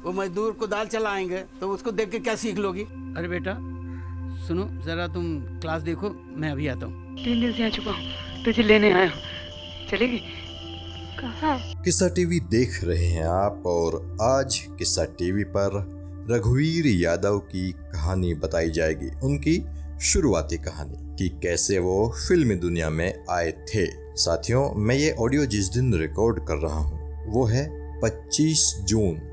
वो मजदूर को दाल चलाएंगे तो उसको देख के क्या सीख लोगी? अरे बेटा सुनो जरा, तुम क्लास देखो, मैं अभी आता हूँ। 3 दिन से आ चुका हूँ, तुझे लेने आया हूँ, चलेगी? कहाँ? किस्सा टीवी देख रहे हैं आप और आज किस्सा टीवी पर रघुवीर यादव की कहानी बताई जाएगी। उनकी शुरुआती कहानी कि कैसे वो फिल्मी दुनिया में आए थे। साथियों, मैं ये ऑडियो जिस दिन रिकॉर्ड कर रहा हूँ वो है 25 जून।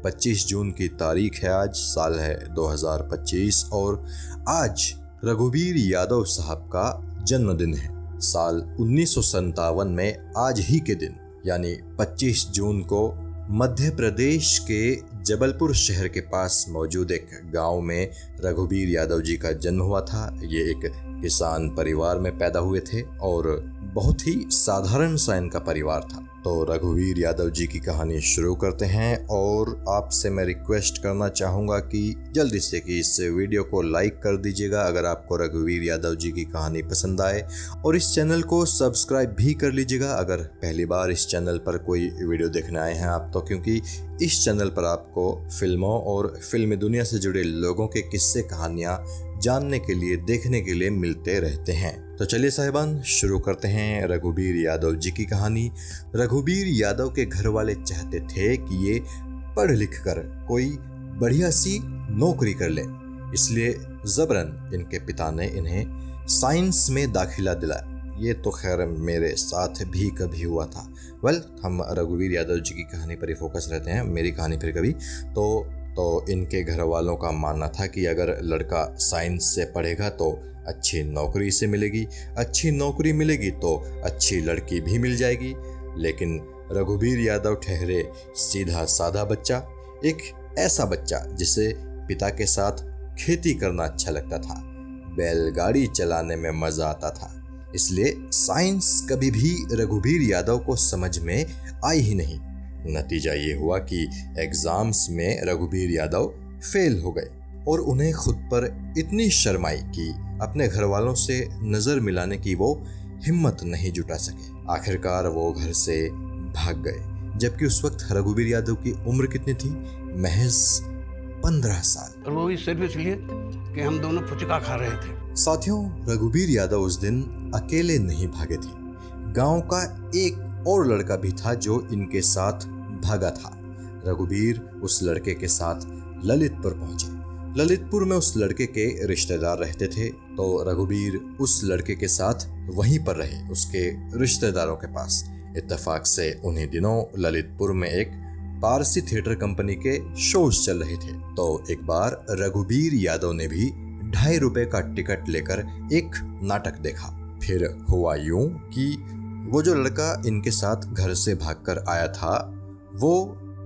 25 जून की तारीख है आज, साल है 2025 और आज रघुवीर यादव साहब का जन्मदिन है। साल 1957 में आज ही के दिन यानी 25 जून को मध्य प्रदेश के जबलपुर शहर के पास मौजूद एक गांव में रघुवीर यादव जी का जन्म हुआ था। ये एक किसान परिवार में पैदा हुए थे और बहुत ही साधारण सा इनका परिवार था। तो रघुवीर यादव जी की कहानी शुरू करते हैं और आपसे मैं रिक्वेस्ट करना चाहूँगा कि जल्दी से कि इस वीडियो को लाइक कर दीजिएगा अगर आपको रघुवीर यादव जी की कहानी पसंद आए, और इस चैनल को सब्सक्राइब भी कर लीजिएगा अगर पहली बार इस चैनल पर कोई वीडियो देखने आए हैं आप तो, क्योंकि इस चैनल पर आपको फिल्मों और फिल्मी दुनिया से जुड़े लोगों के किस्से कहानियाँ जानने के लिए, देखने के लिए मिलते रहते हैं। तो चलिए साहिबान, शुरू करते हैं रघुवीर यादव जी की कहानी। रघुवीर यादव के घर वाले चाहते थे कि ये पढ़ लिख कर कोई बढ़िया सी नौकरी कर ले, इसलिए जबरन इनके पिता ने इन्हें साइंस में दाखिला दिलाया। ये तो खैर मेरे साथ भी कभी हुआ था। हम रघुवीर यादव जी की कहानी पर ही फोकस रहते हैं, मेरी कहानी फिर कभी। तो इनके घर वालों का मानना था कि अगर लड़का साइंस से पढ़ेगा तो अच्छी नौकरी से मिलेगी, अच्छी नौकरी मिलेगी तो अच्छी लड़की भी मिल जाएगी। लेकिन रघुवीर यादव ठहरे सीधा साधा बच्चा, एक ऐसा बच्चा जिसे पिता के साथ खेती करना अच्छा लगता था, बैलगाड़ी चलाने में मजा आता था, इसलिए साइंस कभी भी रघुवीर यादव को समझ में आई ही नहीं। नतीजा ये हुआ कि एग्जाम्स में रघुवीर यादव फेल हो गए और उन्हें खुद पर इतनी शर्म आई कि अपने घर वालों से नज़र मिलाने की वो हिम्मत नहीं जुटा सके। आखिरकार वो घर से भाग गए, जबकि उस वक्त रघुवीर यादव की उम्र कितनी थी? महज 15 साल। और वो भी सिर्फ इसलिए कि हम दोनों फुचका खा रहे थे। साथियों, रघुवीर यादव उस दिन अकेले नहीं भागे थे। गांव का एक और लड़का भी था जो इनके साथ भागा था। रघुवीर उस लड़के के साथ ललितपुर पहुंचे। ललितपुर में उस लड़के के रिश्तेदार रहते थे, तो रघुवीर उस लड़के के साथ वहीं पर रहे, उसके रिश्तेदारों के पास। इत्तेफाक से उन्हीं दिनों ललितपुर में एक पारसी थिएटर कंपनी के शोज चल रहे थे। तो एक बार रघुवीर यादव ने भी 2.5 रुपए का टिकट लेकर एक नाटक देखा। फिर हुआ यूं कि वो जो लड़का इनके साथ घर से भागकर आया था वो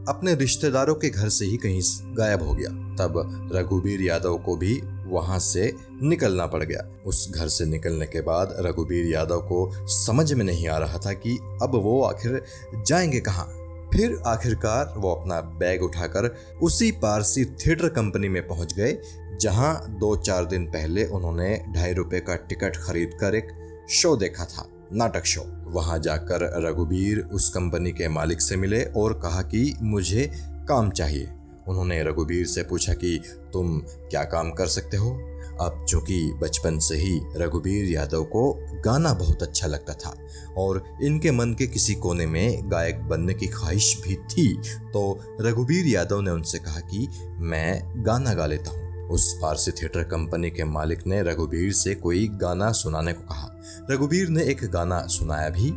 अपने रिश्तेदारों के घर से ही कहीं गायब हो गया। तब रघुवीर यादव को भी वहां से निकलना पड़ गया। उस घर से निकलने के बाद रघुवीर यादव को समझ में नहीं आ रहा था कि अब वो आखिर जाएंगे कहाँ। फिर आखिरकार वो अपना बैग उठाकर उसी पारसी थिएटर कंपनी में पहुंच गए जहां 2-4 दिन पहले उन्होंने 2.5 रुपए का टिकट खरीदकर एक शो देखा था, नाटक शो। वहां जाकर रघुवीर उस कंपनी के मालिक से मिले और कहा कि मुझे काम चाहिए। उन्होंने रघुवीर से पूछा कि तुम क्या काम कर सकते हो। अब चूंकि बचपन से ही रघुवीर यादव को गाना बहुत अच्छा लगता था और इनके मन के किसी कोने में गायक बनने की ख्वाहिश भी थी, तो रघुवीर यादव ने उनसे कहा कि मैं गाना गा लेता हूँ। उस पारसी थिएटर कंपनी के मालिक ने रघुवीर से कोई गाना सुनाने को कहा। रघुवीर ने एक गाना सुनाया भी।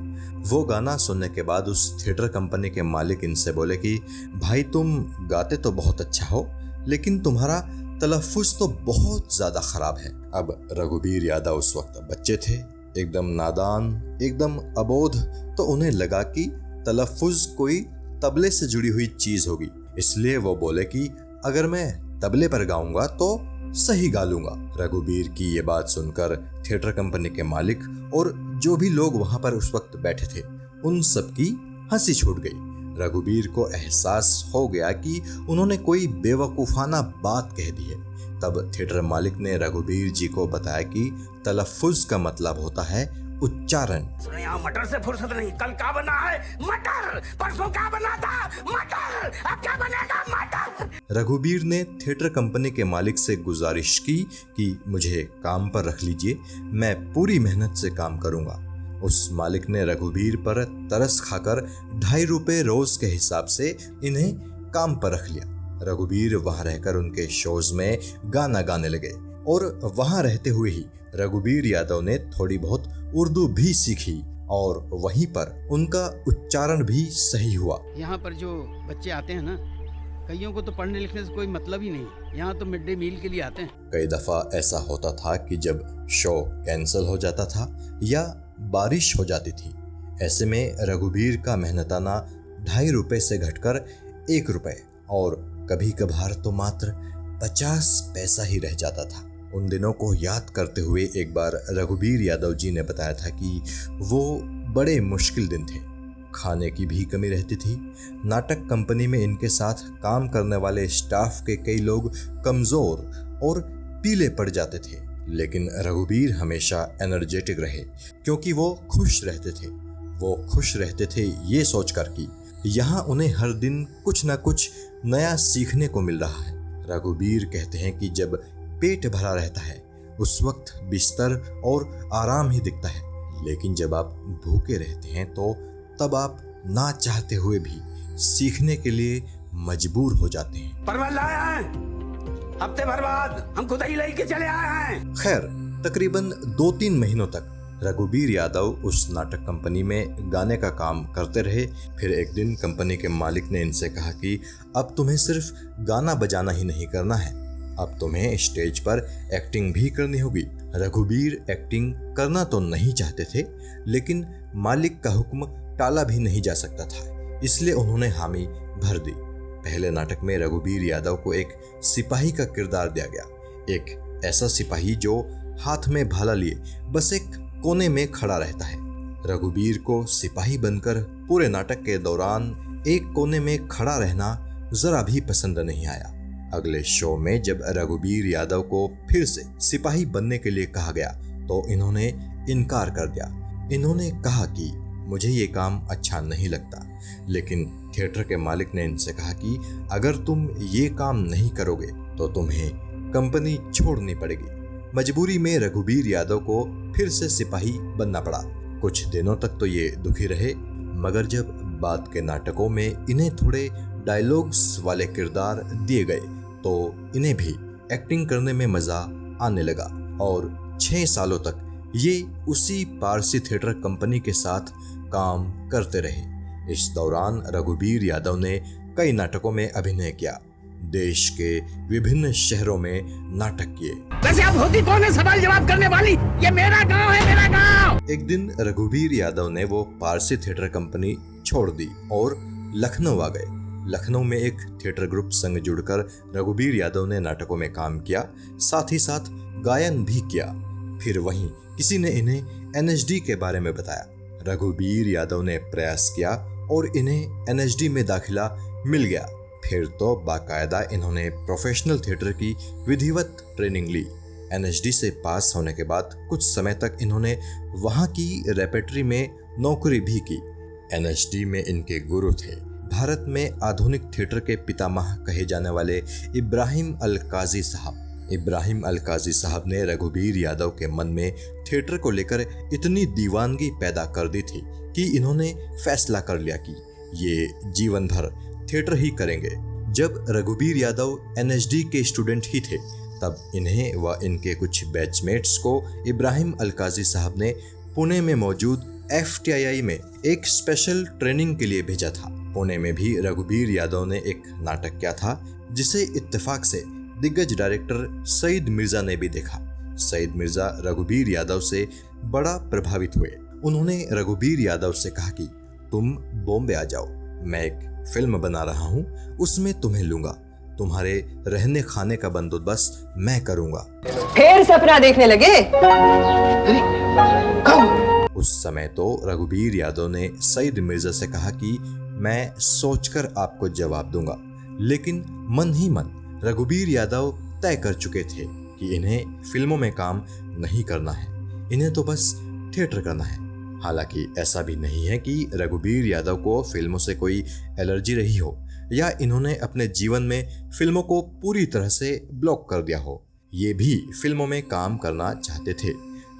वो गाना सुनने के बाद उस थिएटर कंपनी के मालिक इनसे बोले कि भाई तुम गाते तो बहुत अच्छा हो, लेकिन तुम्हारा तलफ्फुज़ तो बहुत ज़्यादा ख़राब है। अब रघुवीर यादव उस वक्त बच्चे थे, एकदम नादान, एकदम अबोध, तो उन्हें लगा कि तलफ्फुज़ कोई तबले से जुड़ी हुई चीज़ होगी, इसलिए वो बोले कि अगर मैं तबले पर गाऊंगा तो सही गा लूंगा। रघुवीर की ये बात सुनकर थिएटर कंपनी के मालिक और जो भी लोग वहां पर उस वक्त बैठे थे उन सबकी हंसी छूट गई। रघुवीर को एहसास हो गया कि उन्होंने कोई बेवकूफाना बात कह दी है। तब थिएटर मालिक ने रघुवीर जी को बताया कि तलफ्फुज़ का मतलब होता है उच्चारण। यहाँ मटर से फुर्सत नहीं, कल क्या बना है? मटर। परसों क्या बना था? मटर। अब क्या बनेगा? मटर। रघुबीर ने थिएटर कंपनी के मालिक से गुजारिश की कि मुझे काम पर रख लीजिए, मैं पूरी मेहनत से काम करूंगा। उस मालिक ने रघुबीर पर तरस खाकर 2.5 रुपए रोज के हिसाब से इन्हें काम पर रख लिया। रघुबीर वहां रहकर उनके शोज में गाना गाने लगे और वहां रहते हुए ही रघुबीर यादव ने थोड़ी बहुत उर्दू भी सीखी और वहीं पर उनका उच्चारण भी सही हुआ। यहाँ पर जो बच्चे आते हैं ना, कईयों को तो पढ़ने लिखने से कोई मतलब ही नहीं है। यहाँ तो मिड डे मील के लिए आते हैं। कई दफा ऐसा होता था कि जब शो कैंसिल हो जाता था या बारिश हो जाती थी, ऐसे में रघुबीर का मेहनताना 2.5 रुपए से घटकर 1 रुपए और कभी कभार तो मात्र 50 पैसा ही रह जाता था। उन दिनों को याद करते हुए एक बार रघुबीर यादव जी ने बताया था कि वो बड़े मुश्किल दिन थे। खाने की भी कमी रहती थी। नाटक कंपनी में इनके साथ काम करने वाले स्टाफ के कई लोग कमजोर और पीले पड़ जाते थे, लेकिन रघुबीर हमेशा एनर्जेटिक रहे क्योंकि वो खुश रहते थे। वो खुश रहते थे ये सोचकर कि यहाँ उन्हें हर दिन कुछ ना कुछ नया सीखने को मिल रहा है। रघुबीर कहते हैं कि जब पेट भरा रहता है उस वक्त बिस्तर और आराम ही दिखता है, लेकिन जब आप भूखे रहते हैं तो तब आप ना चाहते हुए भी सीखने के लिए मजबूर हो जाते हैं। परवल लाया है, हफ्ते भर बाद हम खुद ही लेके चले आए हैं। खैर, तकरीबन 2-3 महीनों तक रघुबीर यादव उस नाटक कंपनी में गाने का काम करते रहे। फिर एक दिन कंपनी के मालिक ने इनसे कहा कि अब तुम्हें सिर्फ गाना बजाना ही नहीं करना है, अब तुम्हें स्टेज पर एक्टिंग भी करनी होगी। रघुबीर एक्टिंग करना तो नहीं चाहते थे, लेकिन मालिक का हुक्म टाला भी नहीं जा सकता था, इसलिए उन्होंने हामी भर दी। पहले नाटक में रघुबीर यादव को एक सिपाही का किरदार दिया गया, एक ऐसा सिपाही जो हाथ में भाला लिए बस एक कोने में खड़ा रहता है। रघुबीर को सिपाही बनकर पूरे नाटक के दौरान एक कोने में खड़ा रहना जरा भी पसंद नहीं आया। अगले शो में जब रघुबीर यादव को फिर से सिपाही बनने के लिए कहा गया तो इन्होंने इनकार कर दिया। इन्होंने कहा कि मुझे ये काम अच्छा नहीं लगता, लेकिन थिएटर के मालिक ने इनसे कहा कि अगर तुम ये काम नहीं करोगे तो तुम्हें कंपनी छोड़नी पड़ेगी। मजबूरी में रघुबीर यादव को फिर से सिपाही बनना पड़ा। कुछ दिनों तक तो ये दुखी रहे, मगर जब बाद के नाटकों में इन्हें थोड़े डायलॉग्स वाले किरदार दिए गए तो इन्हें भी एक्टिंग करने में मजा आने लगा और 6 सालों तक ये उसी पारसी थिएटर कंपनी के साथ काम करते रहे। इस दौरान रघुबीर यादव ने कई नाटकों में अभिनय किया, देश के विभिन्न शहरों में नाटक किए। वैसे अब होती कौन है सवाल जवाब करने वाली? ये मेरा गांव है, मेरा गांव। एक दिन रघुबीर यादव ने वो पारसी थिएटर कंपनी छोड़ दी और लखनऊ आ गए। लखनऊ में एक थिएटर ग्रुप संग जुड़कर रघुबीर यादव ने नाटकों में काम किया, साथ ही साथ गायन भी किया। फिर वहीं किसी ने इन्हें एनएसडी के बारे में बताया। रघुबीर यादव ने प्रयास किया और इन्हें एनएसडी में दाखिला मिल गया। फिर तो बाकायदा इन्होंने प्रोफेशनल थिएटर की विधिवत ट्रेनिंग ली। एनएसडी से पास होने के बाद कुछ समय तक इन्होंने वहां की रेपेट्री में नौकरी भी की। एनएसडी में इनके गुरु थे भारत में आधुनिक थिएटर के पितामह कहे जाने वाले इब्राहिम अल काजी साहब। इब्राहिम अल काजी साहब ने रघुबीर यादव के मन में थिएटर को लेकर इतनी दीवानगी पैदा कर दी थी कि इन्होंने फैसला कर लिया कि ये जीवन भर थिएटर ही करेंगे। जब रघुबीर यादव एनएसडी के स्टूडेंट ही थे तब इन्हें व इनके कुछ बैचमेट्स को इब्राहिम अल काजी साहब ने पुणे में मौजूद FTII में एक स्पेशल ट्रेनिंग के लिए भेजा था। पुणे में भी रघुबीर यादव ने एक नाटक किया था जिसे इत्तेफाक से दिग्गज डायरेक्टर सईद मिर्जा ने भी देखा। सईद मिर्जा रघुबीर यादव से बड़ा प्रभावित हुए। उन्होंने रघुबीर यादव से कहा कि तुम बॉम्बे आ जाओ, मैं एक फिल्म बना रहा हूँ, उसमें तुम्हें लूंगा, तुम्हारे रहने खाने का बंदोबस्त मैं करूंगा। फिर सपना देखने लगे? उस समय तो रघुबीर यादव ने सईद मिर्जा से कहा कि मैं सोचकर आपको जवाब दूंगा, लेकिन मन ही मन रघुबीर यादव तय कर चुके थे कि इन्हें फिल्मों में काम नहीं करना है, इन्हें तो बस थिएटर करना है। हालांकि ऐसा भी नहीं है कि रघुबीर यादव को फिल्मों से कोई एलर्जी रही हो, या इन्होंने अपने जीवन में फिल्मों को पूरी तरह से ब्लॉक कर दिया हो। ये भी फिल्मों में काम करना चाहते थे,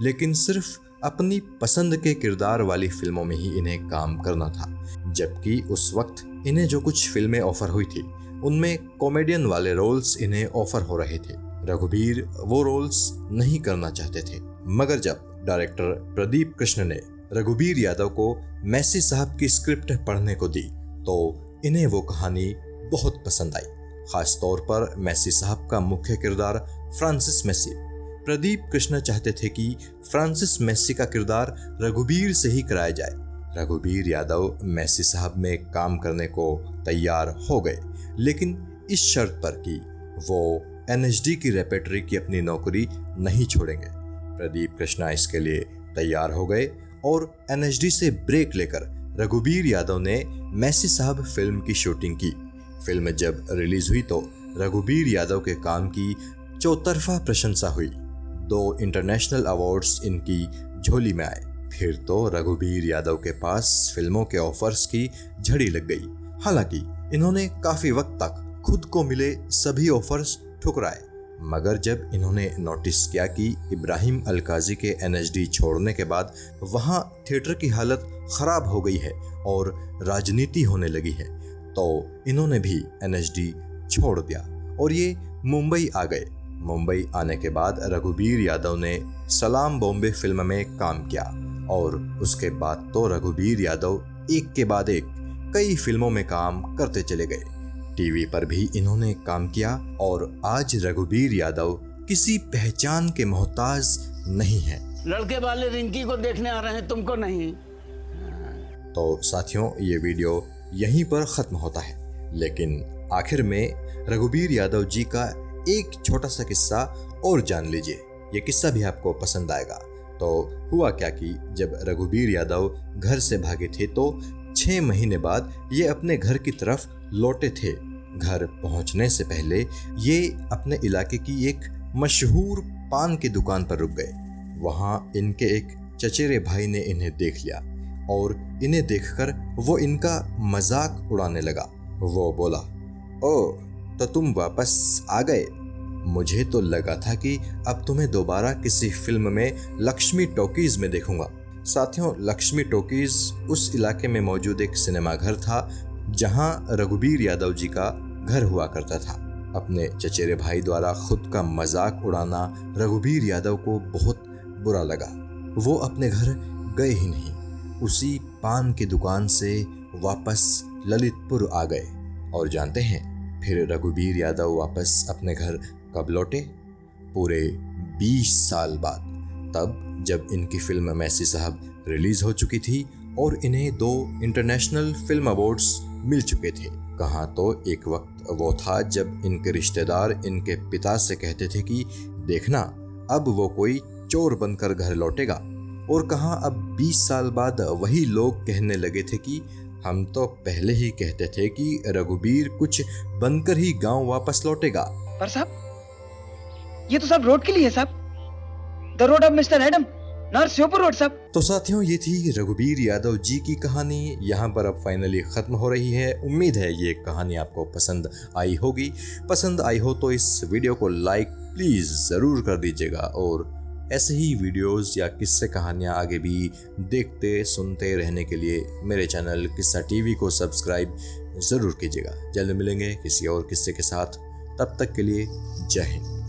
लेकिन सिर्फ अपनी पसंद के किरदार वाली फिल्मों में ही इन्हें काम करना था। जबकि उस वक्त इन्हें जो कुछ फिल्में ऑफर हुई थी उनमें कॉमेडियन वाले रोल्स इन्हें ऑफर हो रहे थे। रघुबीर वो रोल्स नहीं करना चाहते थे, मगर जब डायरेक्टर प्रदीप कृष्ण ने रघुबीर यादव को मैसी साहब की स्क्रिप्ट पढ़ने को दी तो इन्हें वो कहानी बहुत पसंद आई। खास तौर पर मैसी साहब का मुख्य किरदार फ्रांसिस मैसी। प्रदीप कृष्ण चाहते थे कि फ्रांसिस मैसी का किरदार रघुबीर से ही कराया जाए। रघुबीर यादव मैसी साहब में काम करने को तैयार हो गए, लेकिन इस शर्त पर कि वो एनएचडी की रेपेटरी की अपनी नौकरी नहीं छोड़ेंगे। प्रदीप कृष्णा इसके लिए तैयार हो गए और एनएचडी से ब्रेक लेकर रघुबीर यादव ने मैसी साहब फिल्म की शूटिंग की। फिल्म जब रिलीज हुई तो रघुबीर यादव के काम की चौतरफा प्रशंसा हुई। 2 इंटरनेशनल अवार्ड्स इनकी झोली में आए। फिर तो रघुबीर यादव के पास फिल्मों के ऑफर्स की झड़ी लग गई। हालांकि इन्होंने काफी वक्त तक खुद को मिले सभी ऑफर्स ठुकराए, मगर जब इन्होंने नोटिस किया कि इब्राहिम अलकाजी के एनएचडी छोड़ने के बाद वहां थिएटर की हालत खराब हो गई है और राजनीति होने लगी है, तो इन्होंने भी एनएचडी छोड़ दिया और ये मुंबई आ गए। मुंबई आने के बाद रघुबीर यादव ने सलाम बॉम्बे फिल्म में काम किया और उसके बाद तो रघुबीर यादव एक के बाद एक कई फिल्मों में काम करते चले गए। टीवी पर भी इन्होंने काम किया और आज रघुबीर यादव किसी पहचान के मोहताज नहीं है। लड़के वाले रिंकी को देखने आ रहे हैं, तुमको नहीं। तो साथियों, ये वीडियो यहीं पर खत्म होता है, लेकिन आखिर में रघुबीर यादव जी का एक छोटा सा किस्सा और जान लीजिए। ये किस्सा भी आपको पसंद आएगा। तो हुआ क्या कि जब रघुबीर यादव घर से भागे थे तो 6 महीने बाद ये अपने घर की तरफ लौटे थे। घर पहुंचने से पहले ये अपने इलाके की एक मशहूर पान की दुकान पर रुक गए। वहां इनके एक चचेरे भाई ने इन्हें देख लिया और इन्हें देखकर वो इनका मजाक उड़ाने लगा। वो बोला, ओ तो तुम वापस आ गए। मुझे तो लगा था कि अब तुम्हें दोबारा किसी फिल्म में लक्ष्मी टॉकीज में देखूंगा। साथियों, लक्ष्मी टॉकीज उस इलाके में मौजूद एक सिनेमा घर था जहां रघुबीर यादव जी का घर हुआ करता था। अपने चचेरे भाई द्वारा खुद का मजाक उड़ाना रघुबीर यादव को बहुत बुरा लगा। वो अपने घर गए ही नहीं, उसी पान की दुकान से वापस ललितपुर आ गए। और जानते हैं फिर रघुबीर यादव वापस अपने घर कब लौटे? पूरे 20 साल बाद, तब जब इनकी फिल्म मैसी साहब रिलीज हो चुकी थी और इन्हें 2 इंटरनेशनल फिल्म अवार्ड्स मिल चुके थे। कहाँ तो एक वक्त वो था जब इनके रिश्तेदार इनके पिता से कहते थे कि देखना अब वो कोई चोर बनकर घर लौटेगा, और कहाँ अब 20 साल बाद वही लोग कहने लगे थे कि हम तो पहले ही कहते थे कि रघुबीर कुछ बनकर ही गांव वापस लौटेगा। पर साहब, ये तो सब रोड के लिए है साहब, the road of mister Adam, north Sheopur road साहब। तो साथियों, ये थी रघुबीर यादव जी की कहानी। यहाँ पर अब फाइनली खत्म हो रही है। उम्मीद है ये कहानी आपको पसंद आई होगी। पसंद आई हो तो इस वीडियो को लाइक प्लीज जरूर कर दीजिएगा और ऐसे ही वीडियोस या किस्से कहानियाँ आगे भी देखते सुनते रहने के लिए मेरे चैनल किस्सा टीवी को सब्सक्राइब ज़रूर कीजिएगा। जल्द मिलेंगे किसी और किस्से के साथ, तब तक के लिए जय हिंद।